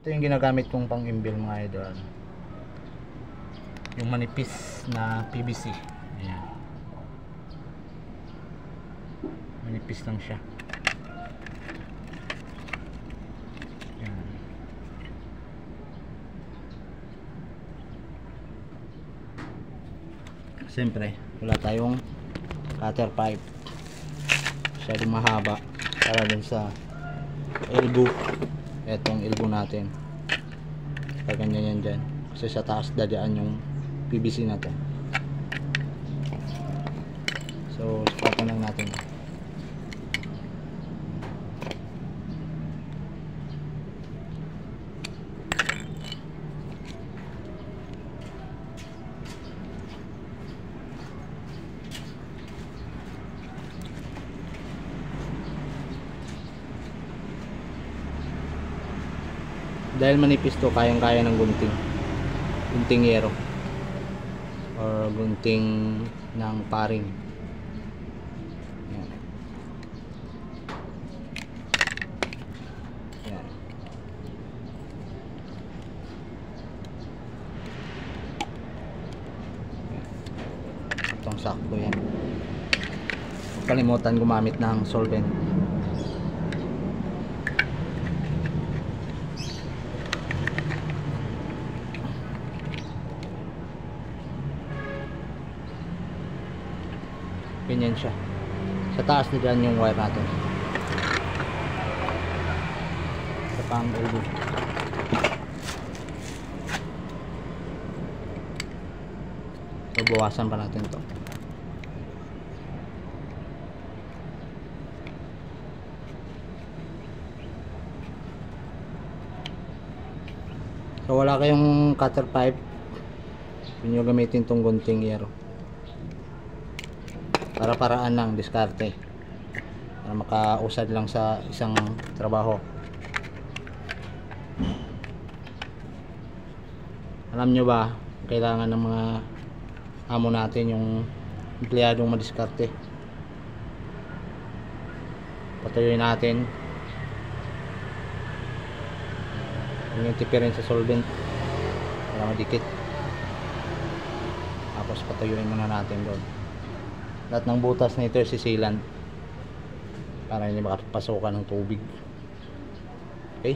Ito yung ginagamit kong pang imbil mga idol, yung manipis na PVC. Ayan, manipis lang siya. Ayan. Siyempre wala tayong cutter pipe, masyadong mahaba para dun sa elbow. Etong elbow natin, pag ganyan yan dyan, kasi sa taas dadaan yung PVC na to. So sukatan lang natin. Dahil manipis to, kayang-kaya ng gunting yero or gunting ng paring. Yan. Yan. Itong sakto yan. Huwag kalimutan gumamit ng solvent. Ganyan siya. Sa taas na dyan yung wire natin. Sa pang elbow. So bawasan pa natin to. So wala kayong cutter pipe, yun yung gamitin tong gunting yero. Para paraan lang, diskarte, para makausad lang sa isang trabaho. Alam nyo ba, kailangan ng mga amo natin yung empleyadong madiskarte. Patuyuin natin yung tipirin sa solvent para madikit, tapos patuyuin muna natin doon. Lahat ng butas na ito sisilan para hindi makapasukan ng tubig. Okay?